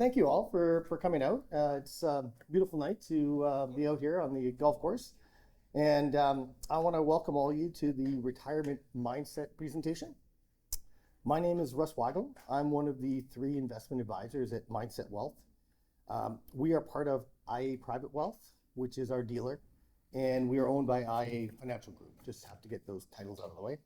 thank you all for coming out. It's a beautiful night to be out here on the golf course. And I want to welcome all of you to the retirement mindset presentation. My name is Russ Weigel. I'm one of the 3 investment advisors at Mindset Wealth. We are part of IA Private Wealth, which is our dealer, and we are owned by IA Financial Group. Just have to get those titles out of the way.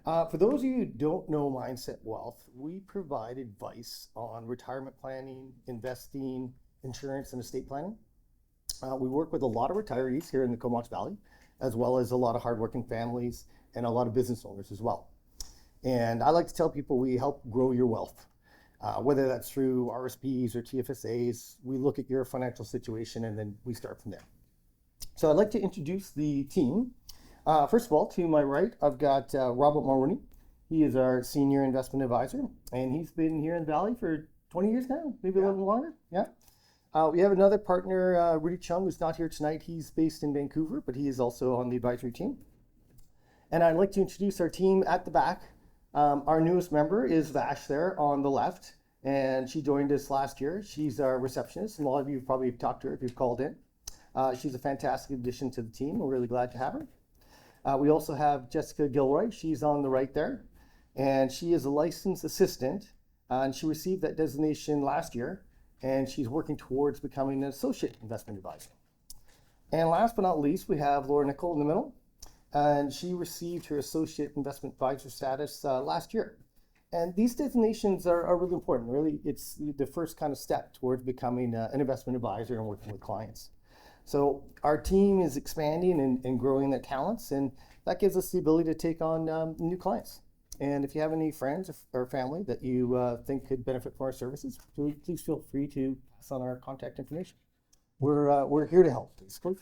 For those of you who don't know Mindset Wealth, we provide advice on retirement planning, investing, insurance, and estate planning. We work with a lot of retirees here in the Comox Valley, as well as a lot of hardworking families and a lot of business owners as well. And I like to tell people we help grow your wealth, whether that's through RSPs or TFSAs. We look at your financial situation and then we start from there. So I'd like to introduce the team. First of all, to my right, I've got Robert Mulroney. He is our senior investment advisor, and he's been here in the Valley for 20 years now, maybe a little longer. Yeah. We have another partner, Rudy Chung, who's not here tonight. He's based in Vancouver, but he is also on the advisory team. And I'd like to introduce our team at the back. Our newest member is Vash there on the left, and she joined us last year. She's our receptionist, and a lot of you probably have talked to her if you've called in. She's a fantastic addition to the team. We're really glad to have her. We also have Jessica Gilroy. She's on the right there, and she is a licensed assistant, and she received that designation last year, and she's working towards becoming an associate investment advisor. And last but not least, we have Laura Nicol in the middle, and she received her associate investment advisor status last year. And these designations are really important. Really, it's the first kind of step towards becoming an investment advisor and working with clients. So our team is expanding and growing their talents, and that gives us the ability to take on new clients. And if you have any friends or family that you think could benefit from our services, please feel free to pass on our contact information. We're here to help, basically.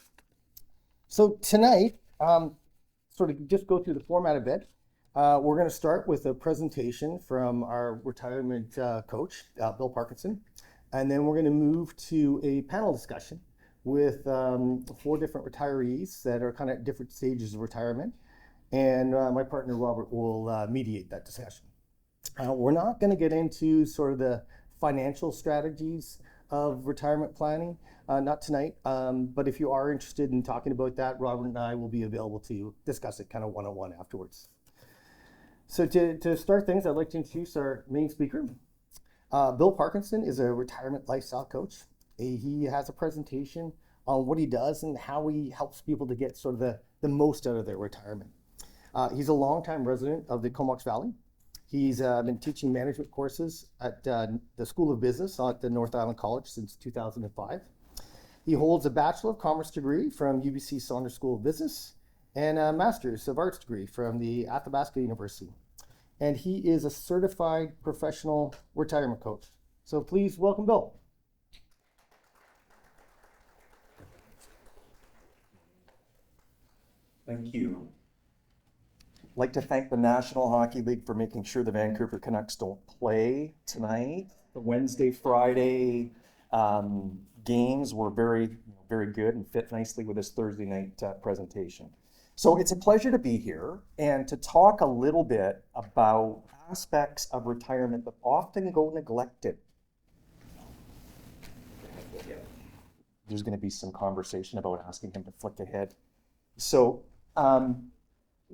So tonight, sort of just go through the format a bit. We're going to start with a presentation from our retirement coach, Bill Parkinson, and then we're going to move to a panel discussion with 4 different retirees that are kind of at different stages of retirement. And my partner, Robert, will mediate that discussion. We're not going to get into sort of the financial strategies of retirement planning, not tonight. But if you are interested in talking about that, Robert and I will be available to discuss it kind of one-on-one afterwards. So to start things, I'd like to introduce our main speaker. Bill Parkinson is a retirement lifestyle coach. He has a presentation on what he does and how he helps people to get sort of the most out of their retirement. He's a longtime resident of the Comox Valley. He's been teaching management courses at the School of Business at the North Island College since 2005. He holds a Bachelor of Commerce degree from UBC Saunders School of Business and a Master's of Arts degree from the Athabasca University. And he is a certified professional retirement coach. So please welcome Bill. Thank you. I'd like to thank the National Hockey League for making sure the Vancouver Canucks don't play tonight. The Wednesday, Friday games were very good and fit nicely with this Thursday night presentation. So it's a pleasure to be here and to talk a little bit about aspects of retirement that often go neglected. There's going to be some conversation about asking him to flick ahead. So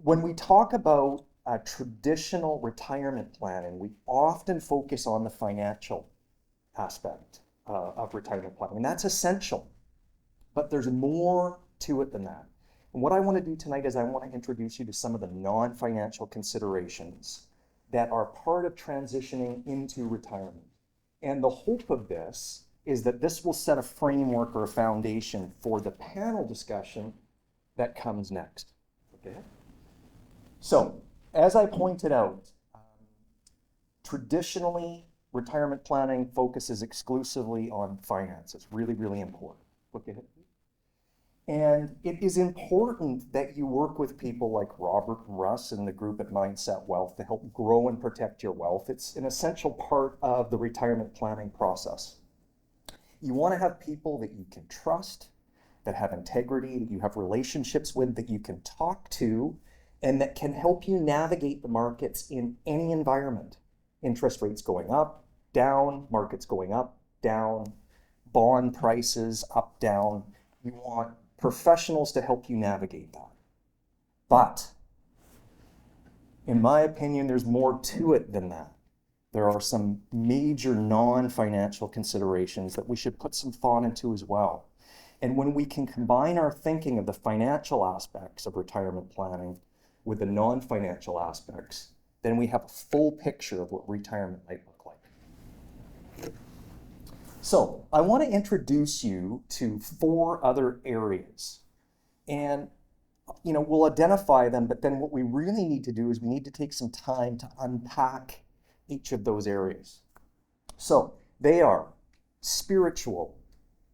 when we talk about traditional retirement planning, we often focus on the financial aspect of retirement planning, and that's essential. But there's more to it than that. And what I want to do tonight is I want to introduce you to some of the non-financial considerations that are part of transitioning into retirement. And the hope of this is that this will set a framework or a foundation for the panel discussion that comes next. Okay. So, as I pointed out, traditionally, retirement planning focuses exclusively on finances. Really, really important. Look ahead. And it is important that you work with people like Robert and Russ and the group at Mindset Wealth to help grow and protect your wealth. It's an essential part of the retirement planning process. You want to have people that you can trust, that have integrity, that you have relationships with, that you can talk to, and that can help you navigate the markets in any environment. Interest rates going up, down, markets going up, down, bond prices up, down. You want professionals to help you navigate that. But in my opinion, there's more to it than that. There are some major non-financial considerations that we should put some thought into as well. And when we can combine our thinking of the financial aspects of retirement planning with the non-financial aspects, then we have a full picture of what retirement might look like. So I want to introduce you to 4 other areas. And we'll identify them, but then what we really need to do is we need to take some time to unpack each of those areas. So they are spiritual,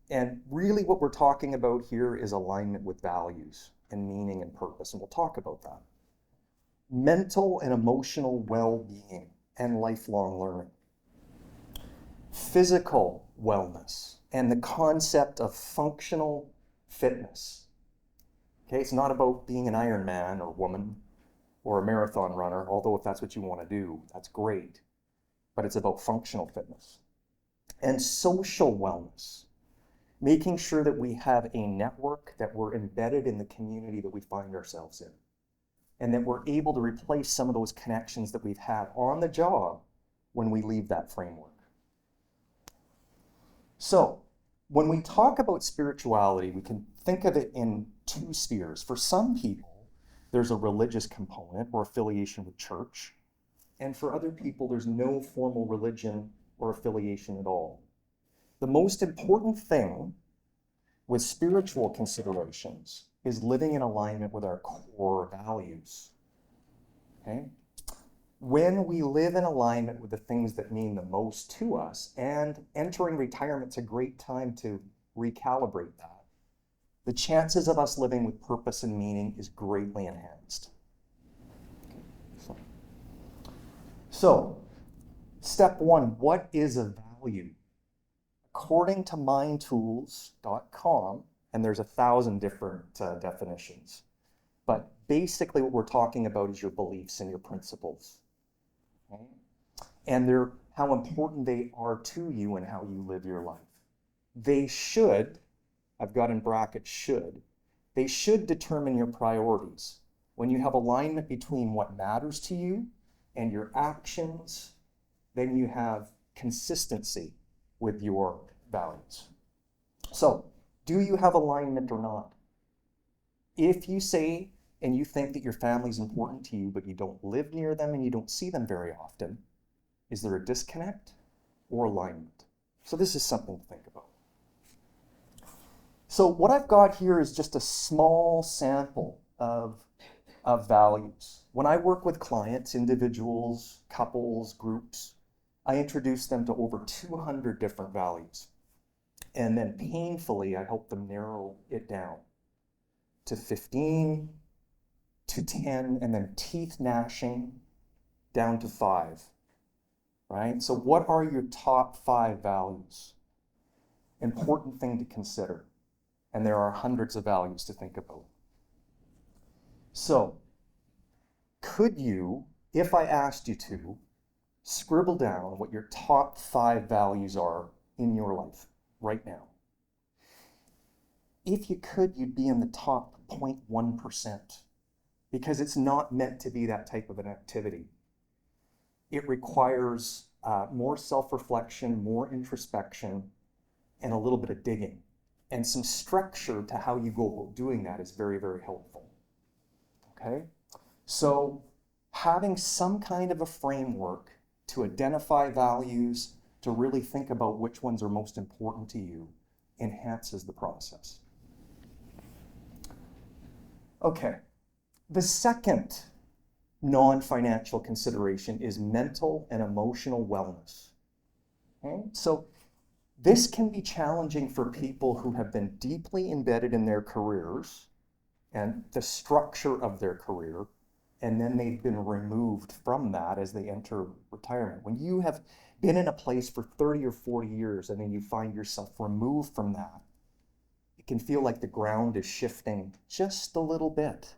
and really what we're talking about here is alignment with values and meaning and purpose, and we'll talk about that. Mental and emotional well-being and lifelong learning. Physical wellness and the concept of functional fitness. Okay, it's not about being an Ironman or woman or a marathon runner, although if that's what you want to do, that's great. But it's about functional fitness. And social wellness, making sure that we have a network, that we're embedded in the community that we find ourselves in, and that we're able to replace some of those connections that we've had on the job when we leave that framework. So when we talk about spirituality, we can think of it in 2 spheres. For some people, there's a religious component or affiliation with church. And for other people, there's no formal religion or affiliation at all. The most important thing with spiritual considerations is living in alignment with our core values. Okay? When we live in alignment with the things that mean the most to us, and entering retirement's a great time to recalibrate that, the chances of us living with purpose and meaning is greatly enhanced. So, step 1, what is a value? According to mindtools.com, and there's 1,000 different definitions, but basically what we're talking about is your beliefs and your principles. Okay? And how important they are to you and how you live your life. They should, I've got in brackets should, they should determine your priorities. When you have alignment between what matters to you and your actions, then you have consistency with your values. So, do you have alignment or not? If you say and you think that your family is important to you, but you don't live near them and you don't see them very often, is there a disconnect or alignment? So this is something to think about. So what I've got here is just a small sample of values. When I work with clients, individuals, couples, groups, I introduce them to over 200 different values. And then painfully, I help them narrow it down to 15, to 10, and then teeth gnashing down to 5, right? So what are your top 5 values? Important thing to consider. And there are hundreds of values to think about. So, could you, if I asked you to, scribble down what your top 5 values are in your life right now? If you could, you'd be in the top 0.1%, because it's not meant to be that type of an activity. It requires more self-reflection, more introspection, and a little bit of digging. And some structure to how you go about doing that is very, very helpful. Okay? So having some kind of a framework to identify values, to really think about which ones are most important to you, enhances the process. Okay, the second non-financial consideration is mental and emotional wellness. Okay? So this can be challenging for people who have been deeply embedded in their careers and the structure of their career, and then they've been removed from that as they enter retirement. When you have been in a place for 30 or 40 years and then you find yourself removed from that, it can feel like the ground is shifting just a little bit.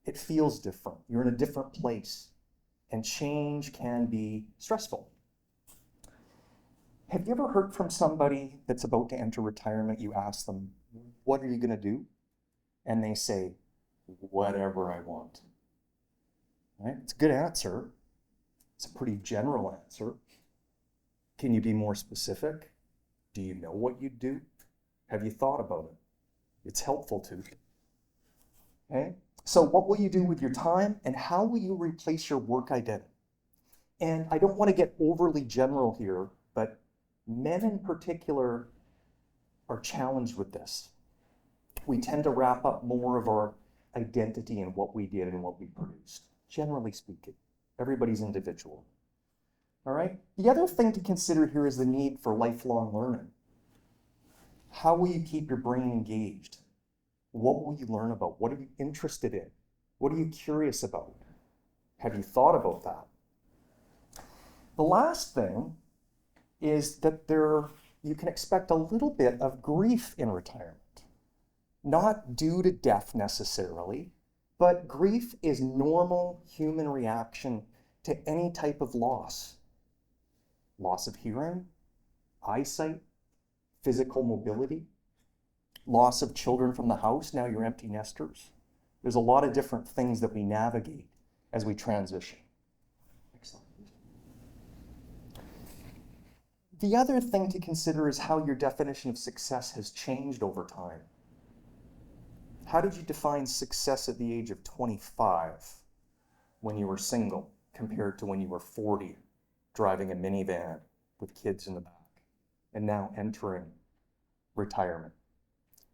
It feels different. You're in a different place, and change can be stressful. Have you ever heard from somebody that's about to enter retirement? You ask them, what are you going to do? And they say, whatever I want. Right? It's a good answer. It's a pretty general answer. Can you be more specific? Do you know what you'd do? Have you thought about it? It's helpful to. Okay? So what will you do with your time, and how will you replace your work identity? And I don't want to get overly general here, but men in particular are challenged with this. We tend to wrap up more of our identity in what we did and what we produced, generally speaking. Everybody's individual. All right? The other thing to consider here is the need for lifelong learning. How will you keep your brain engaged? What will you learn about? What are you interested in? What are you curious about? Have you thought about that? The last thing is that you can expect a little bit of grief in retirement. Not due to death necessarily, but grief is normal human reaction to any type of loss. Loss of hearing, eyesight, physical mobility, loss of children from the house, now you're empty nesters. There's a lot of different things that we navigate as we transition. Next slide, please. The other thing to consider is how your definition of success has changed over time. How did you define success at the age of 25 when you were single compared to when you were 40 driving a minivan with kids in the back and now entering retirement?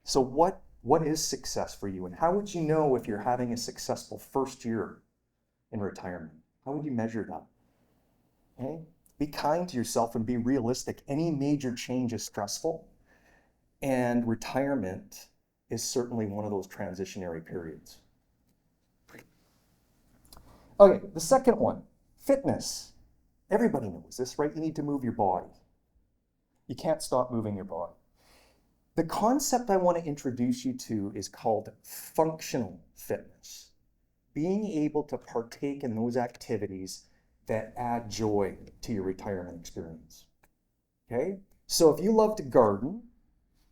So what is success for you, and how would you know if you're having a successful first year in retirement? How would you measure that? Okay? Be kind to yourself and be realistic. Any major change is stressful, and retirement is certainly one of those transitionary periods. Okay, the second one, fitness. Everybody knows this, right? You need to move your body. You can't stop moving your body. The concept I want to introduce you to is called functional fitness. Being able to partake in those activities that add joy to your retirement experience. Okay? So if you love to garden,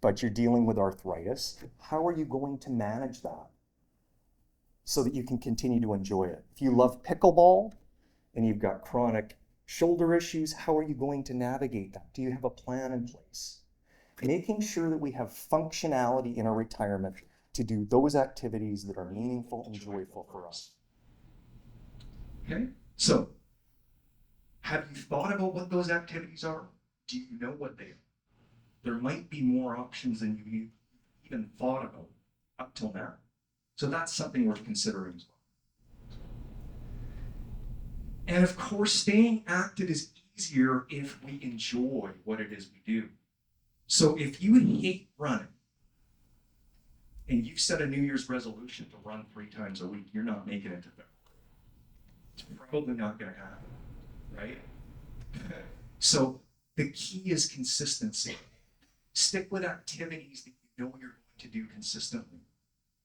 but you're dealing with arthritis, how are you going to manage that so that you can continue to enjoy it? If you love pickleball and you've got chronic shoulder issues, how are you going to navigate that? Do you have a plan in place? Making sure that we have functionality in our retirement to do those activities that are meaningful and joyful for us. Okay, so have you thought about what those activities are? Do you know what they are? There might be more options than you even thought about up till now. So that's something worth considering as well. And of course, staying active is easier if we enjoy what it is we do. So if you hate running and you set a New Year's resolution to run 3 times a week, you're not making it to February. It's probably not going to happen, right? So the key is consistency. Stick with activities that you know you're going to do consistently.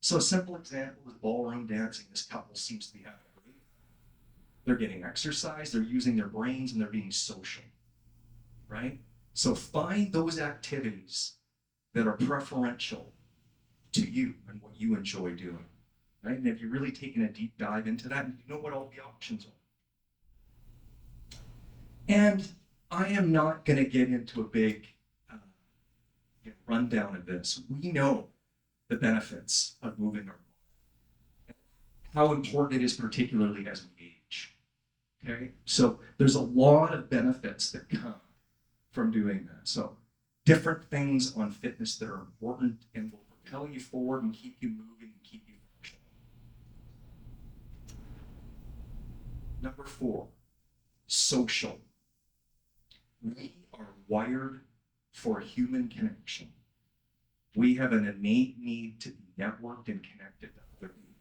So a simple example is ballroom dancing. This couple seems to be having a great. They're getting exercise, they're using their brains, and they're being social, right? So find those activities that are preferential to you and what you enjoy doing, right? And if you're really taking a deep dive into that, you know what all the options are. And I am not going to get into a big rundown of this. We know the benefits of moving our body, how important it is, particularly as we age. Okay, so there's a lot of benefits that come from doing that. So different things on fitness that are important and will propel you forward and keep you moving and keep you functional. Number 4, social. We are wired for human connection. We have an innate need to be networked and connected to other people.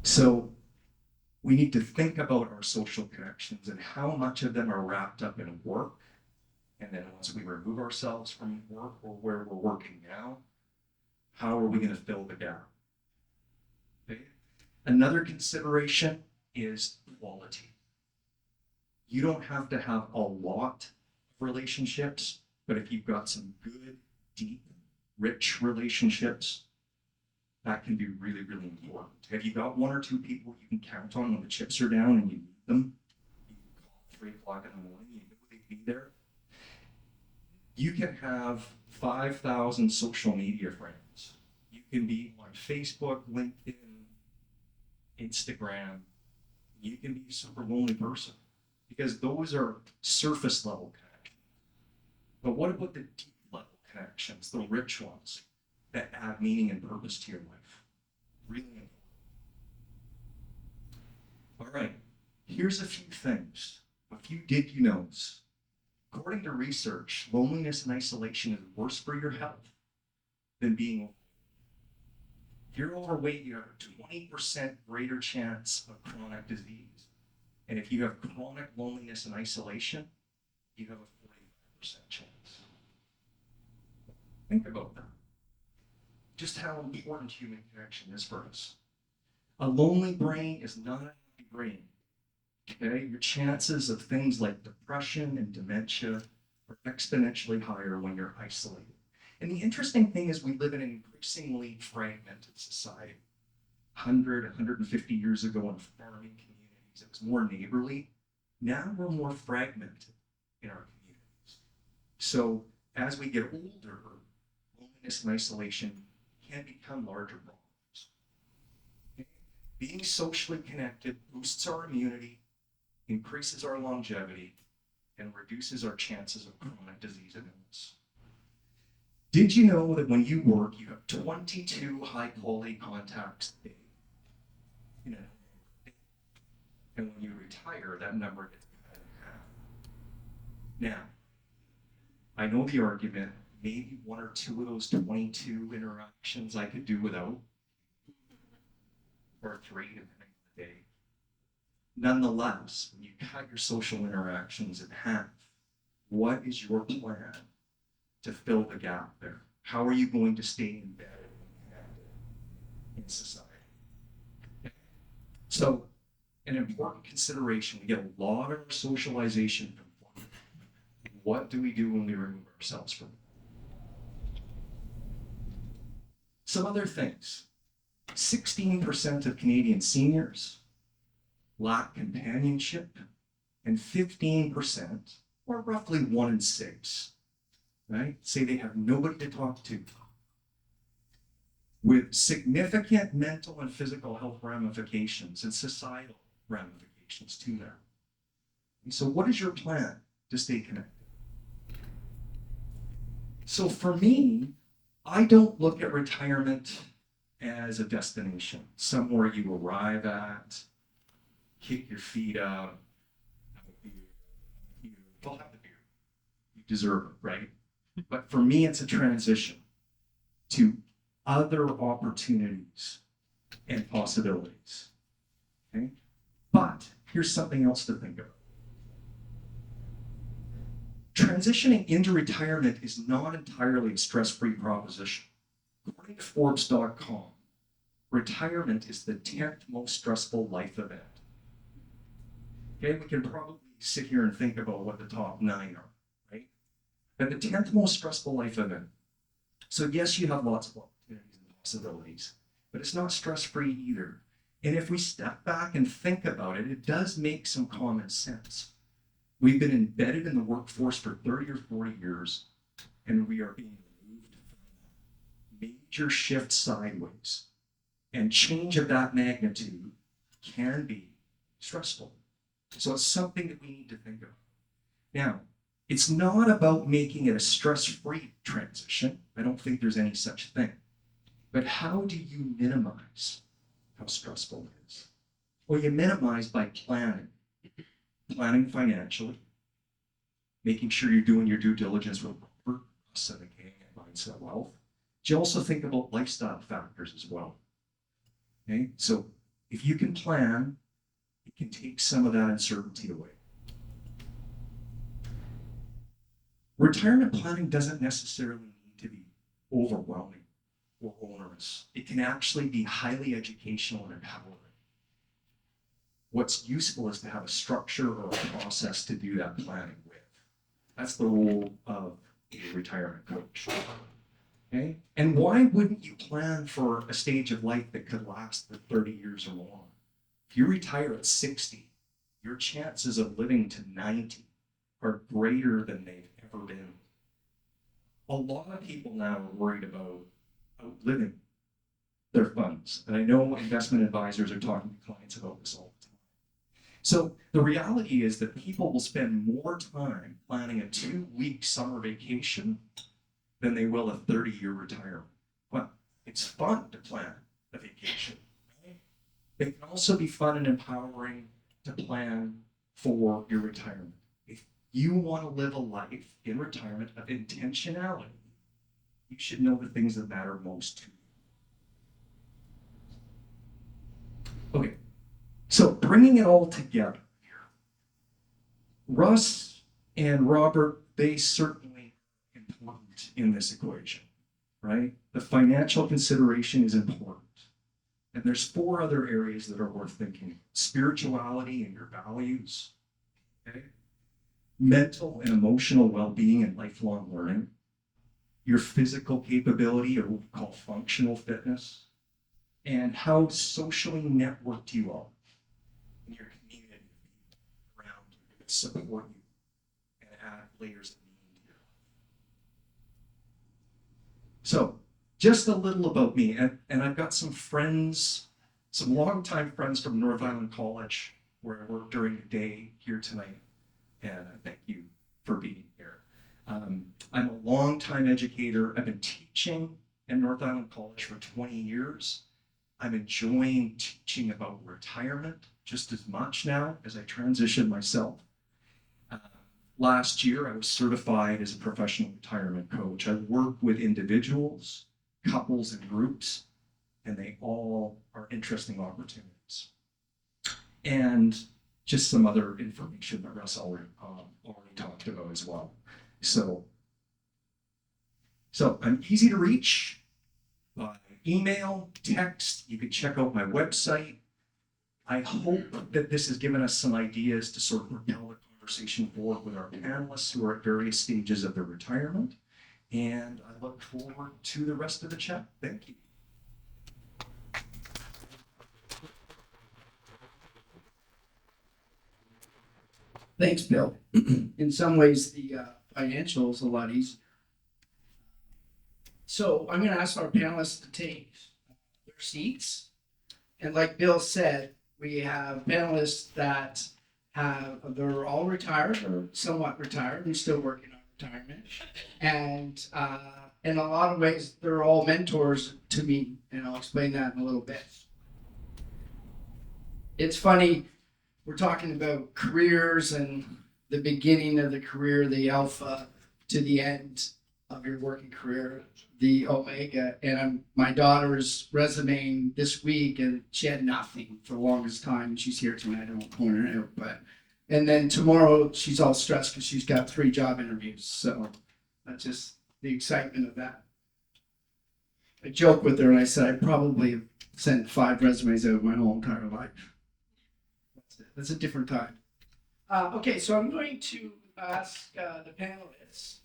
So we need to think about our social connections and how much of them are wrapped up in work. And then once we remove ourselves from work or where we're working now, how are we going to fill the gap? Okay. Another consideration is quality. You don't have to have a lot of relationships, but if you've got some good, deep, rich relationships, that can be really, really important. Have you got one or two people you can count on when the chips are down and you need them? You can call 3 o'clock in the morning, you know they'd be there. You can have 5,000 social media friends. You can be on Facebook, LinkedIn, Instagram. You can be a super lonely person because those are surface level connections. But what about the deep level connections, the rich ones that add meaning and purpose to your life? Really important. All right, here's a few things, a few did you knows. According to research, loneliness and isolation is worse for your health than being overweight. If you're overweight, you have a 20% greater chance of chronic disease. And if you have chronic loneliness and isolation, you have a 45% chance. Think about that. Just how important human connection is for us. A lonely brain is not a happy brain. Okay, your chances of things like depression and dementia are exponentially higher when you're isolated. And the interesting thing is we live in an increasingly fragmented society. 100, 150 years ago in farming communities, it was more neighborly. Now we're more fragmented in our communities. So as we get older, loneliness and isolation can become larger problems. Okay? Being socially connected boosts our immunity, increases our longevity, and reduces our chances of chronic disease and illness. Did you know that when you work, you have 22 high-quality contacts a day? You know, and when you retire, that number gets cut in half. Now, I know the argument, maybe 1 or 2 of those 22 interactions I could do without, or 3 depending on the day. Nonetheless, when you cut your social interactions in half, what is your plan to fill the gap there? How are you going to stay embedded and connected in society? Okay. So, an important consideration, we get a lot of our socialization from work. What do we do when we remove ourselves from it? Some other things. 16% of Canadian seniors lack companionship, and 15%, or roughly 1 in 6, right, say they have nobody to talk to, with significant mental and physical health ramifications and societal ramifications to that. And so what is your plan to stay connected? So for me, I don't look at retirement as a destination, somewhere you arrive at, kick your feet up, have a beer. You'll have the beer. You deserve it, right? But for me, it's a transition to other opportunities and possibilities. Okay? But here's something else to think about. Transitioning into retirement is not entirely a stress-free proposition. According to Forbes.com, retirement is the 10th most stressful life event. Okay, we can probably sit here and think about what the top 9 are, right? But the 10th most stressful life event. So yes, you have lots of opportunities and possibilities, but it's not stress-free either. And if we step back and think about it, it does make some common sense. We've been embedded in the workforce for 30 or 40 years, and we are being removed from that. Major shift sideways, and change of that magnitude can be stressful. So it's something that we need to think about. Now, it's not about making it a stress-free transition. I don't think there's any such thing. But how do you minimize how stressful it is? Well, you minimize by planning. Planning financially, making sure you're doing your due diligence with proper setting and mindset wealth. But you also think about lifestyle factors as well. Okay, so if you can plan, it can take some of that uncertainty away. Retirement planning doesn't necessarily need to be overwhelming or onerous. It can actually be highly educational and empowering. What's useful is to have a structure or a process to do that planning with. That's the role of a retirement coach. Okay? And why wouldn't you plan for a stage of life that could last for 30 years or more? If you retire at 60, your chances of living to 90 are greater than they've ever been. A lot of people now are worried about outliving their funds. And I know investment advisors are talking to clients about this all the time. So the reality is that people will spend more time planning a 2-week summer vacation than they will a 30-year retirement. Well, it's fun to plan a vacation, right? It can also be fun and empowering to plan for your retirement. If you want to live a life in retirement of intentionality, you should know the things that matter most to you. Okay, so bringing it all together here, Russ and Robert, they certainly are important in this equation, right? The financial consideration is important. And there's 4 other areas that are worth thinking. Spirituality and your values, okay? Mental and emotional well-being and lifelong learning, your physical capability, or what we call functional fitness, and how socially networked you are in your community around you that support you and add layers of meaning to your life. So, just a little about me, and I've got some friends, some longtime friends from North Island College, where I work during the day here tonight, and I thank you for being here. I'm a longtime educator. I've been teaching at North Island College for 20 years. I'm enjoying teaching about retirement just as much now as I transition myself. Last year, I was certified as a professional retirement coach. I work with individuals, couples, and groups, and they all are interesting opportunities. And just some other information that Russ already talked about as well. So I'm easy to reach by email, text. You can check out my website. I hope that this has given us some ideas to sort of propel the conversation forward with our panelists who are at various stages of their retirement. And I look forward to the rest of the chat. Thank you. Thanks, Bill. In some ways, the financial is a lot easier. So I'm going to ask our panelists to take their seats. And like Bill said, we have panelists that they're all retired or somewhat retired and still working on retirement. And in a lot of ways, they're all mentors to me, and I'll explain that in a little bit. It's funny, we're talking about careers and the beginning of the career, the alpha, to the end of your working career, the omega. And my daughter's resume this week, and she had nothing for the longest time. And she's here tonight. I won't point her out, and then tomorrow she's all stressed because she's got 3 job interviews. So that's just the excitement of that. I joke with her and I said I probably have sent 5 resumes out my whole entire life. That's a different time. Okay, so I'm going to ask the panelists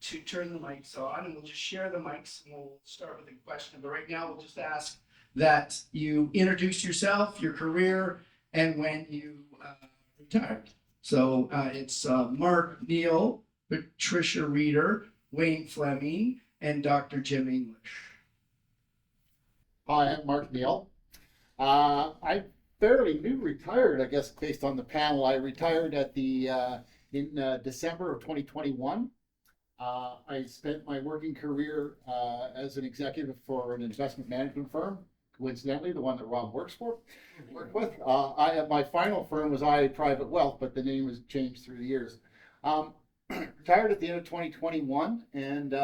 to turn the mics on, and we'll just share the mics, and we'll start with a question. But right now, we'll just ask that you introduce yourself, your career, and when you retired. So it's Mark Neal, Patricia Reeder, Wayne Fleming, and Dr. Jim English. Hi, I'm Mark Neal. I fairly new retired, I guess, based on the panel. I retired at in December of 2021. I spent my working career as an executive for an investment management firm, coincidentally, the one that Rob worked with. My final firm was IA Private Wealth, but the name was changed through the years. Retired at the end of 2021, and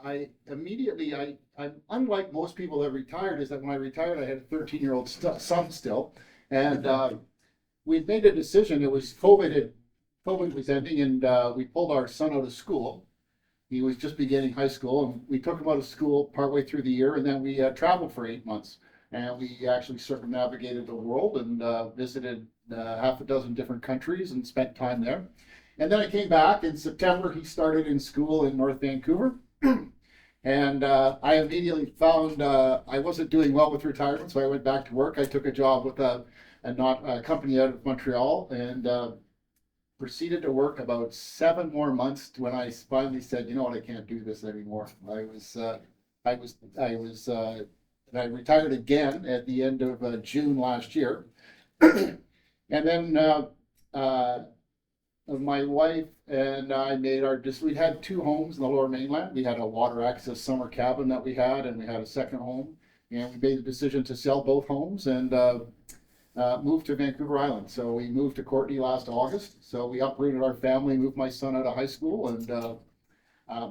I immediately, I'm unlike most people that retired, is that when I retired, I had a 13-year-old son still, and we'd made a decision. It was COVID was ending, and we pulled our son out of school. He was just beginning high school, and we took him out of school partway through the year, and then we traveled for 8 months. and we actually circumnavigated the world and visited half a dozen different countries and spent time there. And then I came back in September. He started in school in North Vancouver. And I immediately found I wasn't doing well with retirement, so I went back to work. I took a job with a company out of Montreal and proceeded to work about 7 more months when I finally said, you know what, I can't do this anymore. I retired again at the end of June last year. And then my wife and I we had 2 homes in the Lower Mainland. We had a water access summer cabin that we had, and we had a second home. And we made the decision to sell both homes and moved to Vancouver Island. So we moved to Courtenay last August. So we uprooted our family, moved my son out of high school, and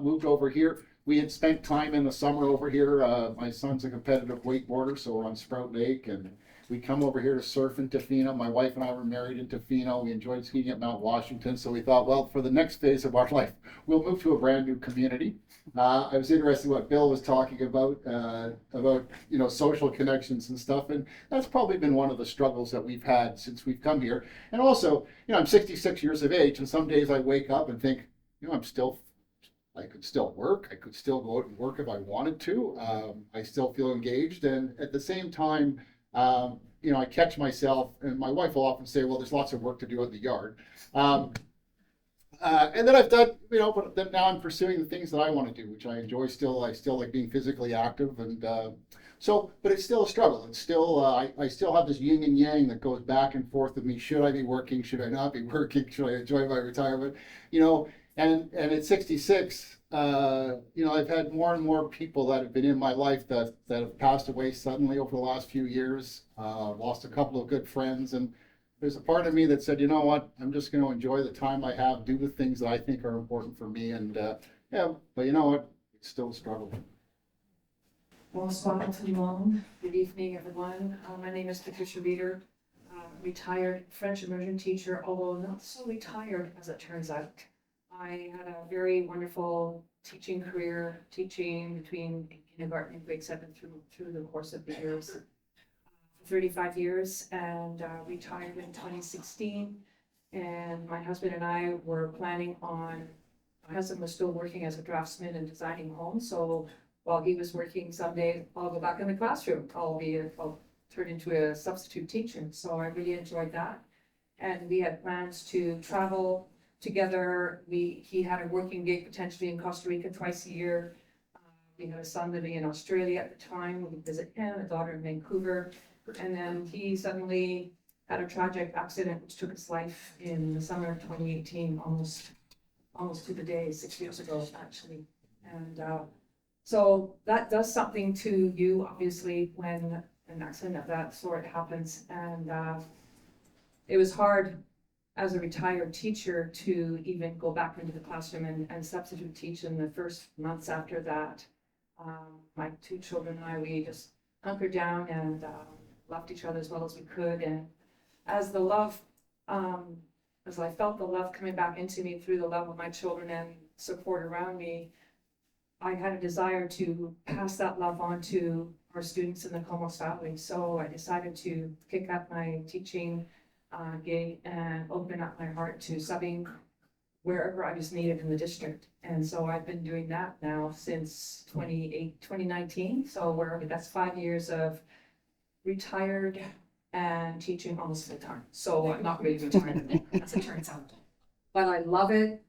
moved over here. We had spent time in the summer over here. My son's a competitive wakeboarder, so we're on Sprout Lake, and we come over here to surf in Tofino. My wife and I were married in Tofino. We enjoyed skiing at Mount Washington. So we thought, well, for the next phase of our life, we'll move to a brand new community. I was interested in what Bill was talking about social connections and stuff. And that's probably been one of the struggles that we've had since we've come here. And also, I'm 66 years of age, and some days I wake up and think, I could still work. I could still go out and work if I wanted to. I still feel engaged. And at the same time, I catch myself, and my wife will often say, well, there's lots of work to do in the yard. And then I've done, but then now I'm pursuing the things that I want to do, which I enjoy still. I still like being physically active. And but it's still a struggle. It's still, I still have this yin and yang that goes back and forth with me. Should I be working? Should I not be working? Should I enjoy my retirement? And at 66, I've had more and more people that have been in my life that have passed away suddenly over the last few years. Lost a couple of good friends, and there's a part of me that said, you know what, I'm just going to enjoy the time I have, do the things that I think are important for me, and but you know what, it's still a struggle. Bonsoir tout le monde. Good evening, everyone. My name is Patricia Reeder, retired French immersion teacher, although not so retired as it turns out. I had a very wonderful teaching career, teaching between kindergarten and grade 7 through the course of the years, for 35 years, and retired in 2016. And my husband and I were planning on, my husband was still working as a draftsman and designing homes, so while he was working someday, I'll go back in the classroom. I'll turn into a substitute teacher. So I really enjoyed that. And we had plans to travel together. He had a working gig potentially in Costa Rica twice a year. We had a son living in Australia at the time. We would visit him, a daughter in Vancouver. And then he suddenly had a tragic accident which took his life in the summer of 2018, almost to the day, 6 years ago, actually. And so that does something to you, obviously, when an accident of that sort happens. And it was hard as a retired teacher to even go back into the classroom and substitute teach in the first months after that. My 2 children and I, we just hunkered down and loved each other as well as we could. And as the love, as I felt the love coming back into me through the love of my children and support around me, I had a desire to pass that love on to our students in the Comox Valley. So I decided to pick up my teaching gig and open up my heart to subbing wherever I was needed in the district. And so I've been doing that now since 2019. So that's 5 years of retired and teaching almost full time. So I'm not really retired as it turns out. But I love it.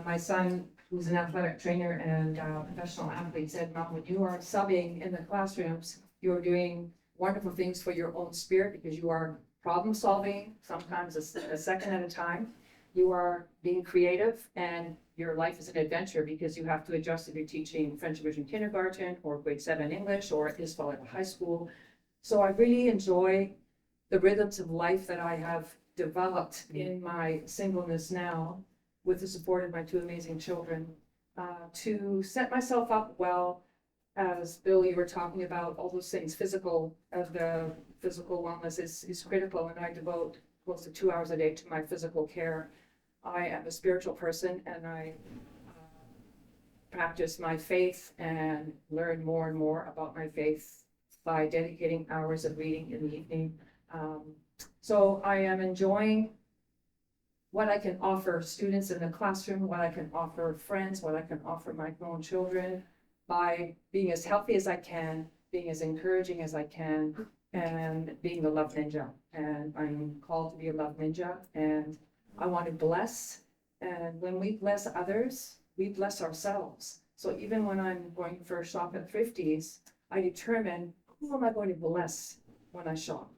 My son, who's an athletic trainer and professional athlete, said, Mom, when you are subbing in the classrooms, you're doing wonderful things for your own spirit because you are problem solving, sometimes a second at a time. You are being creative, and your life is an adventure because you have to adjust if you're teaching French immersion kindergarten or grade 7 English, or at this fall at a high school. So I really enjoy the rhythms of life that I have developed in my singleness now, with the support of my 2 amazing children, to set myself up well. As Bill, you were talking about all those things, the physical wellness is critical, and I devote close to 2 hours a day to my physical care. I am a spiritual person, and I practice my faith and learn more and more about my faith by dedicating hours of reading in the evening. So I am enjoying what I can offer students in the classroom, what I can offer friends, what I can offer my grown children by being as healthy as I can, being as encouraging as I can, and being the love ninja. And I'm called to be a love ninja, and I want to bless. And when we bless others, we bless ourselves. So even when I'm going for a shop at Thrifties, I determine who am I going to bless when I shop.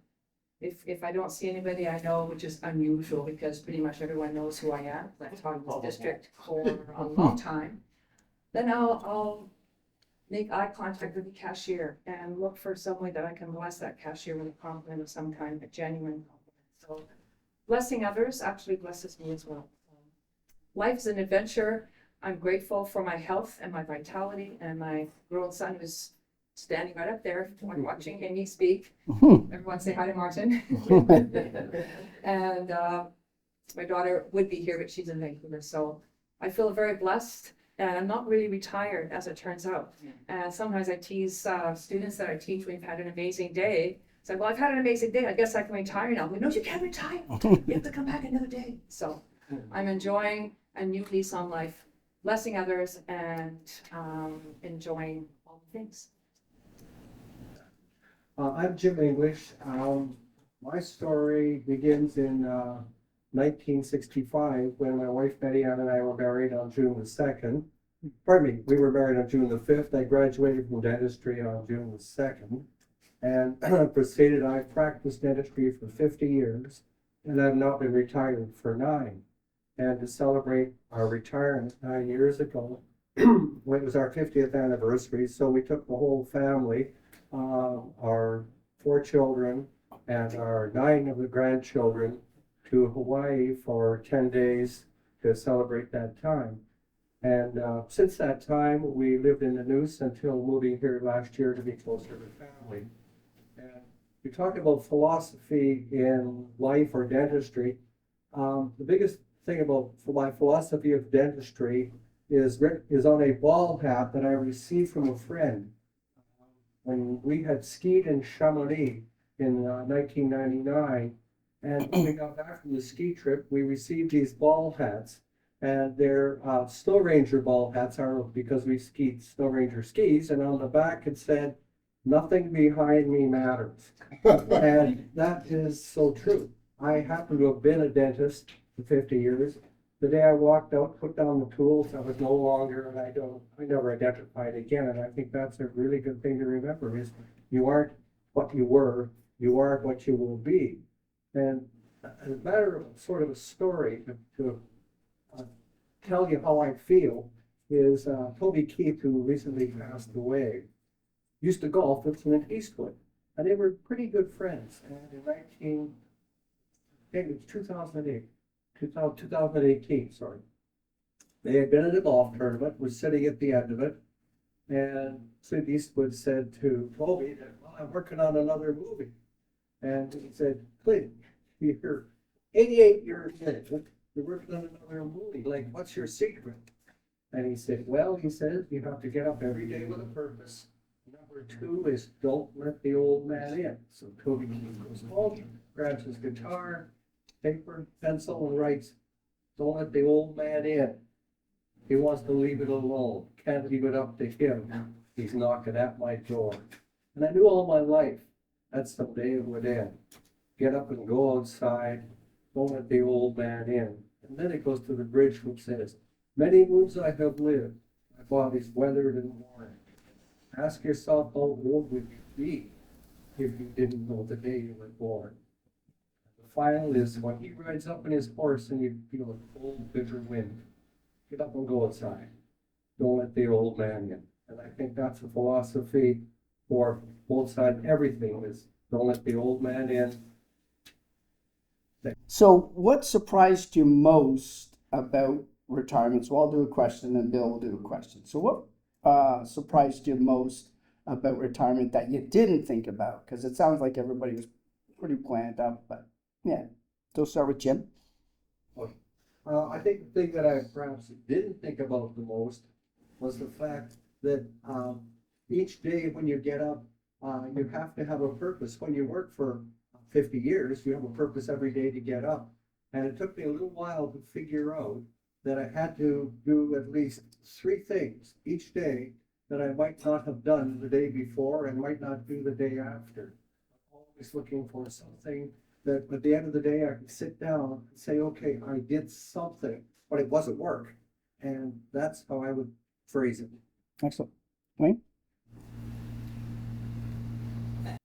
If I don't see anybody I know, which is unusual because pretty much everyone knows who I am, I've taught in this district for a long time, then I'll make eye contact with the cashier and look for some way that I can bless that cashier with a compliment of some kind, a genuine compliment. So blessing others actually blesses me as well. Life's an adventure. I'm grateful for my health and my vitality, and my grown son who's standing right up there when watching Amy speak. Everyone say hi to Martin. And my daughter would be here, but she's in Vancouver. So I feel very blessed, and I'm not really retired, as it turns out. And sometimes I tease students that I teach, we've had an amazing day. It's like, well, I've had an amazing day. I guess I can retire now. No, you can't retire. You have to come back another day. So I'm enjoying a new lease on life, blessing others, and enjoying all the things. I'm Jim English. My story begins in 1965 when my wife Betty Ann and I were married on June the 2nd. Pardon me, we were married on June the 5th. I graduated from dentistry on June the 2nd and proceeded. I practiced dentistry for 50 years and I've now been retired for 9. And to celebrate our retirement 9 years ago, when it was our 50th anniversary, so we took the whole family, our 4 children and our 9 of the grandchildren, to Hawaii for 10 days to celebrate that time. And since that time, we lived in the Noose until moving here last year to be closer to family. And we talked about philosophy in life or dentistry. The biggest thing about my philosophy of dentistry is on a ball hat that I received from a friend. When we had skied in Chamonix in 1999, and when we got back from the ski trip, we received these ball hats, and they're Snow Ranger ball hats are because we skied Snow Ranger skis, and on the back it said, "Nothing behind me matters." And that is so true. I happen to have been a dentist for 50 years. The day I walked out, put down the tools, I was no longer, and I never identified again. And I think that's a really good thing to remember is you aren't what you were, you are what you will be. And as a matter of sort of a story to tell you how I feel is Toby Keith, who recently passed away, used to golf with me in Eastwood. And they were pretty good friends. And in 2018, sorry. They had been in a golf tournament, was sitting at the end of it, and Clint Eastwood said to Toby that, "Well, I'm working on another movie." And he said, "Clint, you're 88 years old, you're working on another movie, like, what's your secret?" And he said, "Well," he says, "you have to get up every day with a purpose. Number 2 is don't let the old man in." So Toby goes home, grabs his guitar, paper, pencil, and writes, "Don't let the old man in. He wants to leave it alone. Can't leave it up to him. He's knocking at my door." And I knew all my life that someday it would end. Get up and go outside. Don't let the old man in. And then it goes to the bridge which says, "Many moons I have lived. My body's weathered and worn. Ask yourself how old would you be if you didn't know the day you were born." The final is when he rides up on his horse and you feel a cold, bitter wind. Get up and go outside. Don't let the old man in. And I think that's a philosophy for both sides. Everything is don't let the old man in. So what surprised you most about retirement? So I'll do a question and Bill will do a question. So what surprised you most about retirement that you didn't think about? Because it sounds like everybody was pretty planned up, but yeah. So start with Jim. I think the thing that I perhaps didn't think about the most was the fact that each day when you get up, you have to have a purpose. When you work for 50 years, you have a purpose every day to get up. And it took me a little while to figure out that I had to do at least 3 things each day that I might not have done the day before and might not do the day after. I'm always looking for something that at the end of the day, I can sit down and say, okay, I did something, but it wasn't work. And that's how I would phrase it. Excellent. Wayne? I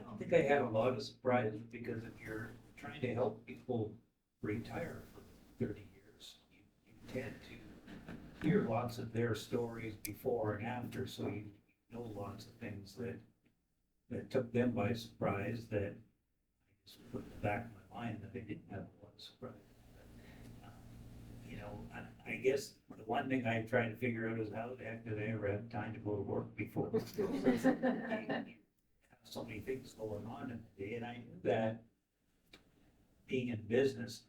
don't think I had a lot of surprises because if you're trying to help people retire for 30 years, you tend to hear lots of their stories before and after, so you know lots of things that took them by surprise that I just put in the back of my mind that they didn't have a lot of surprise. You know, I guess the one thing I'm trying to figure out is how the heck did I ever have time to go to work before? So many things going on in the day, and I knew that being in business,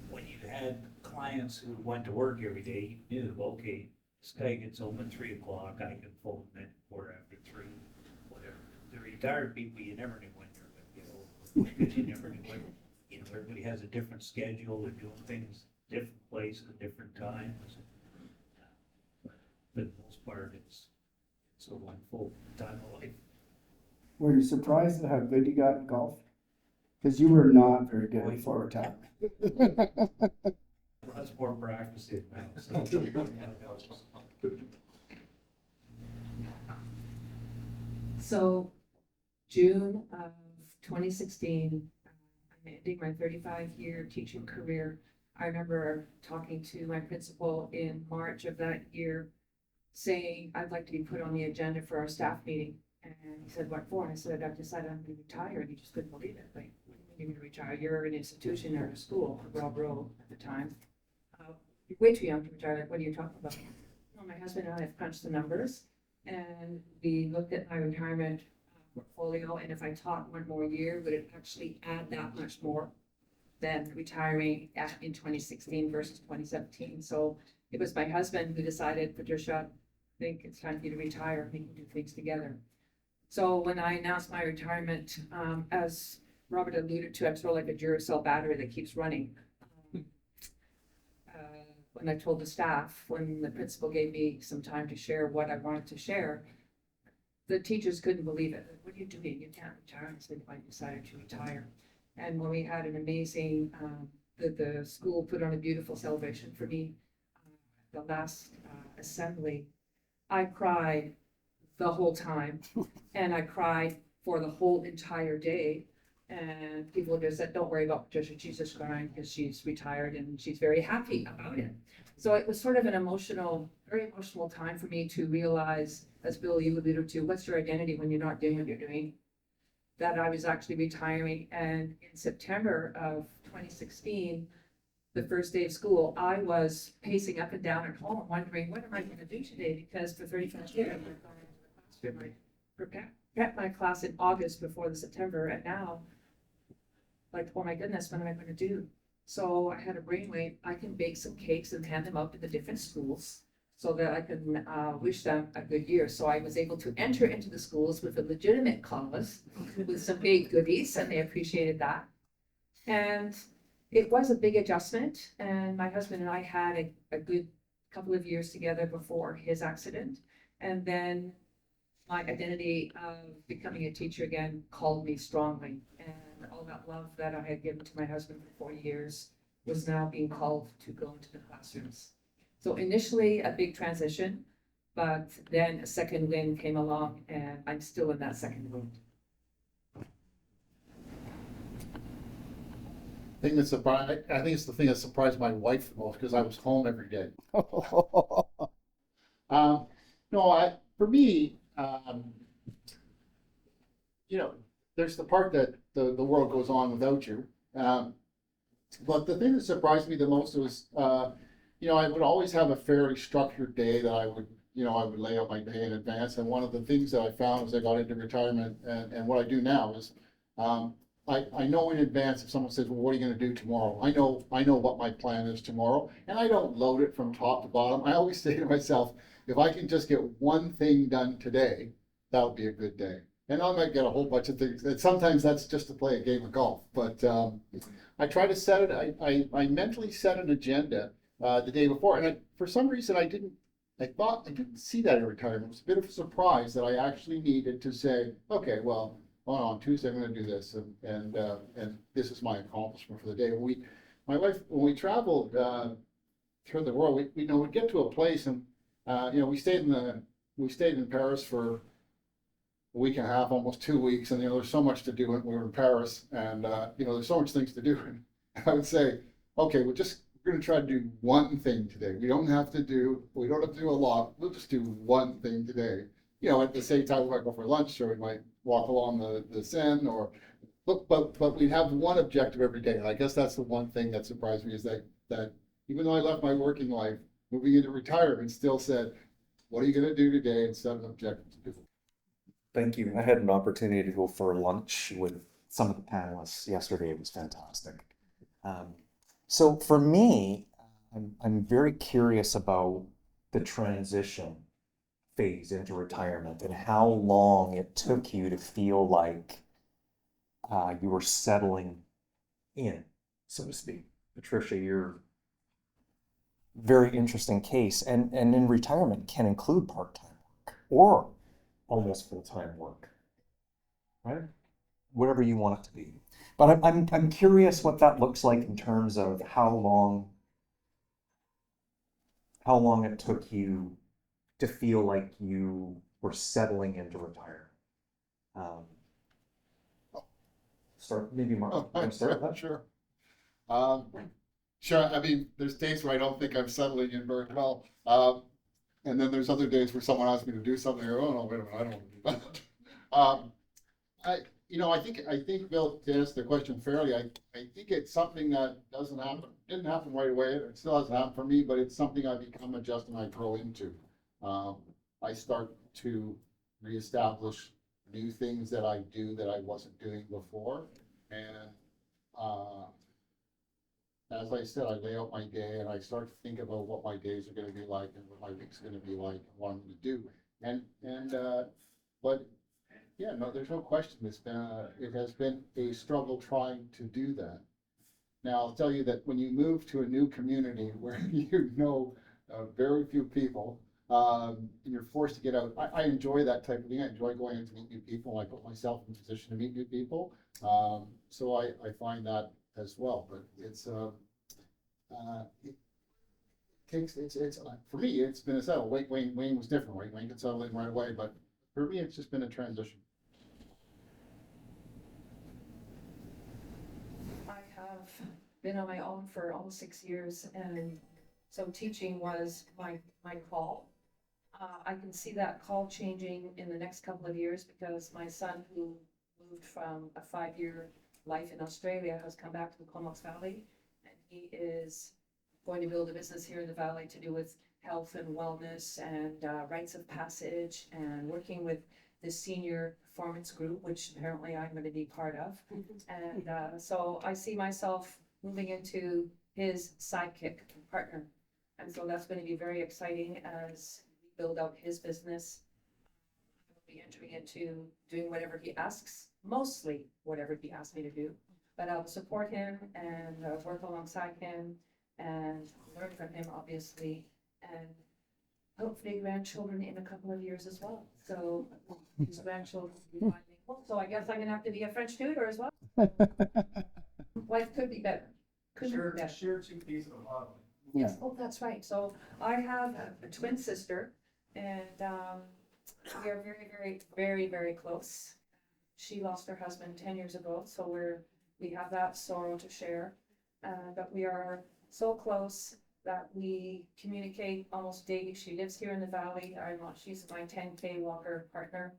when you had clients who went to work every day, you knew, okay, this guy gets home at 3 o'clock, I can phone him at 3:15, whatever. The retired people, you never knew when they were going to get home, because you never knew when, you know, everybody has a different schedule, they're doing things different places at different times. But for the most part, it's a wonderful time of life. Were you surprised at how good you got at golf? Because you were not very good before retirement. Lots more practice in now, so. So, June of 2016, I'm ending my 35-year teaching career. I remember talking to my principal in March of that year, saying, I'd like to be put on the agenda for our staff meeting. And he said, what for? And I said, I've decided I'm going to retire. And he just couldn't believe it. Like, what do you mean you're going to retire? You're an institution, you're a school, Rob Rowe at the time. You're way too young to retire. Like, what are you talking about? Well, my husband and I have crunched the numbers, and we looked at my retirement portfolio. And if I taught one more year, would it actually add that much more than retiring in 2016 versus 2017? So it was my husband who decided, Patricia, I think it's time for you to retire. We can do things together. So when I announced my retirement, as Robert alluded to, I'm sort of like a Duracell battery that keeps running. When I told the staff, when the principal gave me some time to share what I wanted to share, the teachers couldn't believe it. What are you doing? You can't retire. I said, I decided to retire. And when we had an amazing, the school put on a beautiful celebration for me, the last assembly, I cried the whole time, and I cried for the whole entire day. And people just said, don't worry about Patricia, she's just crying because she's retired and she's very happy about it. So it was sort of an emotional, very emotional time for me to realize, as Bill, you alluded to, what's your identity when you're not doing what you're doing? That I was actually retiring. And in September of 2016, the first day of school, I was pacing up and down at home wondering, what am I going to do today? Because for 35 years, I've gone into the classroom. I prepped my class in August before the September, and now, like, oh my goodness, what am I going to do? So I had a brainwave. I can bake some cakes and hand them out to the different schools so that I can wish them a good year. So I was able to enter into the schools with a legitimate cause, with some baked goodies, and they appreciated that. And it was a big adjustment, and my husband and I had a good couple of years together before his accident. And then my identity of becoming a teacher again called me strongly. And all that love that I had given to my husband for 40 years was now being called to go into the classrooms. So initially a big transition, but then a second wind came along, and I'm still in that second wind. I think it's the thing that surprised my wife the most because I was home every day. For me, there's the part that the world goes on without you. But the thing that surprised me the most was, I would always have a fairly structured day that I would lay out my day in advance. And one of the things that I found as I got into retirement and what I do now is, I know in advance if someone says, well, what are you going to do tomorrow? I know what my plan is tomorrow, and I don't load it from top to bottom. I always say to myself, if I can just get one thing done today, that'll be a good day. And I might get a whole bunch of things. And sometimes that's just to play a game of golf. But I try to set it. I mentally set an agenda the day before, and for some reason I didn't. I thought I didn't see that in retirement. It was a bit of a surprise that I actually needed to say, okay, well, on Tuesday I'm going to do this, and this is my accomplishment for the day. My wife, when we traveled through the world, we'd get to a place, and we stayed in Paris for a week and a half, almost 2 weeks, and there's so much to do when we were in Paris, and there's so much things to do. And I would say, okay, we're going to try to do one thing today. We don't have to do a lot. We'll just do one thing today. At the same time, we might go for lunch, or we might walk along the Seine, but we have one objective every day. And I guess that's the one thing that surprised me, is that even though I left my working life, moving into retirement, still said, what are you going to do today, and set an objective to do. Thank you. I had an opportunity to go for lunch with some of the panelists yesterday. It was fantastic. So for me, I'm very curious about the transition phase into retirement and how long it took you to feel like you were settling in, so to speak. Patricia, you're very interesting case, and in retirement can include part-time work or almost full-time work, right? Whatever you want it to be. But I'm curious what that looks like in terms of how long it took you to feel like you were settling into retirement. Start maybe Mark. Oh, Want to start with that? sure. Sure. I mean, there's days where I don't think I'm settling in very well. And then there's other days where someone asks me to do something, I go, oh no, wait a minute, I don't want to do that. I think Bill, to answer the question fairly, I think it's something that didn't happen right away. It still hasn't happened for me, but it's something I become adjusted and I grow into. I start to reestablish new things that I do that I wasn't doing before. And as I said, I lay out my day and I start to think about what my days are going to be like and what my week's going to be like and what I'm going to do. But yeah, no, there's no question. It has been a struggle trying to do that. Now, I'll tell you that when you move to a new community where you know very few people, and you're forced to get out, I enjoy that type of thing. I enjoy going out to meet new people. I put myself in a position to meet new people. So I find that as well. But it's for me, it's been a settle. Wayne was different. Wayne could settle in right away, but for me, it's just been a transition. I have been on my own for almost 6 years, and so teaching was my call. I can see that call changing in the next couple of years because my son, who moved from a 5-year life in Australia, has come back to the Comox Valley, and he is going to build a business here in the valley to do with health and wellness and rites of passage, and working with the senior performance group, which apparently I'm going to be part of. And so I see myself moving into his sidekick partner. And so that's going to be very exciting as we build out his business. I'll be entering into doing whatever he asks, mostly whatever he asks me to do. But I'll support him and work alongside him and learn from him, obviously, and hopefully grandchildren in a couple of years as well. So his grandchildren will be bilingual. So I guess I'm gonna have to be a French tutor as well. Life could be better. Could be better. Share 2 pieces of love. Yeah. Oh, that's right. So I have a twin sister, and we are very, very, very, very close. She lost her husband 10 years ago, so we have that sorrow to share. But we are so close that we communicate almost daily. She lives here in the valley. She's my 10K walker partner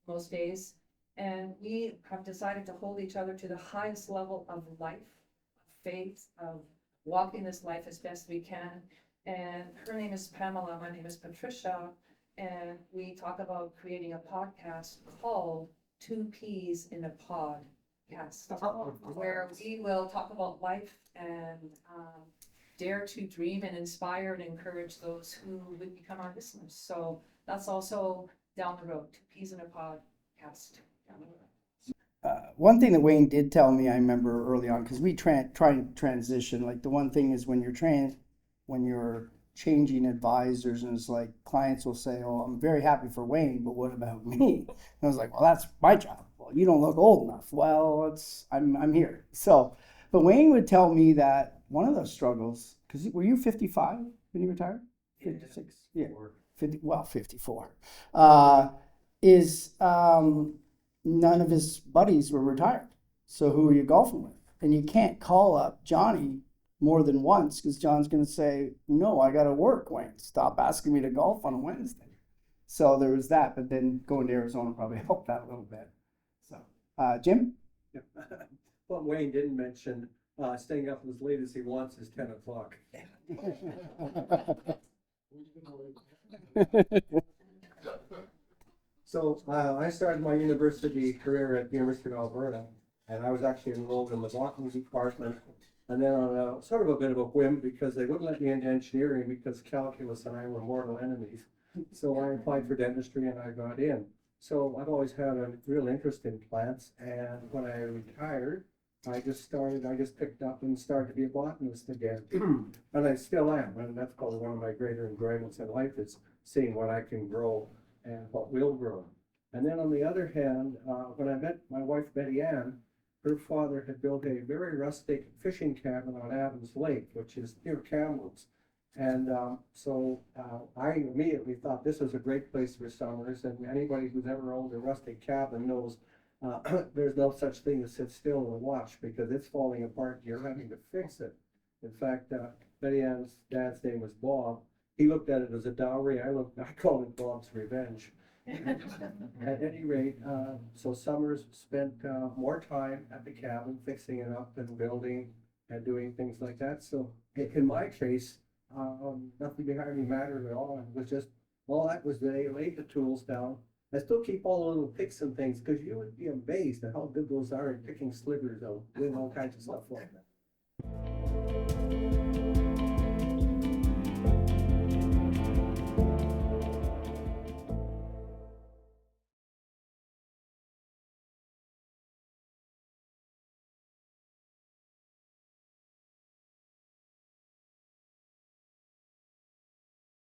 most days. And we have decided to hold each other to the highest level of life, of faith, of walking this life as best we can. And her name is Pamela, my name is Patricia. And we talk about creating a podcast called 2 Peas in a Podcast, where we will talk about life and dare to dream and inspire and encourage those who would become our listeners. So that's also down the road, 2 Peas in a Podcast. One thing that Wayne did tell me, I remember early on, because we try and transition. Like the one thing is when you're changing advisors, and it's like clients will say, "Oh, I'm very happy for Wayne, but what about me?" And I was like, "Well, that's my job." Well, you don't look old enough. Well, I'm here. So, but Wayne would tell me that one of those struggles, because were you 55 when you retired? 56. Yeah. 50. Well, 54. Is none of his buddies were retired. So who are you golfing with? And you can't call up Johnny more than once because John's going to say, "No, I got to work, Wayne. Stop asking me to golf on a Wednesday." So there was that, but then going to Arizona probably helped that a little bit. So, Jim? Yeah. What Wayne didn't mention, staying up as late as he wants is 10 o'clock. So I started my university career at the University of Alberta, and I was actually enrolled in the botany department. And then on a sort of a bit of a whim, because they wouldn't let me into engineering because calculus and I were mortal enemies. So I applied for dentistry and I got in. So I've always had a real interest in plants. And when I retired, I just picked up and started to be a botanist again. And I still am. And that's probably one of my greater enjoyments in life is seeing what I can grow and what will grow. And then on the other hand, when I met my wife, Betty Ann, her father had built a very rustic fishing cabin on Adams Lake, which is near Kamloops. And so I immediately thought this is a great place for summers. And anybody who's ever owned a rustic cabin knows there's no such thing as sit still and watch because it's falling apart. You're having to fix it. In fact, Betty Ann's dad's name was Bob. He looked at it as a dowry. I called it Bob's revenge. At any rate, so summers spent more time at the cabin, fixing it up and building and doing things like that. So in my case, nothing behind me mattered at all. It was just, all that was they laid the tools down. I still keep all the little picks and things because you would be amazed at how good those are at picking slivers out, doing all kinds of stuff like that.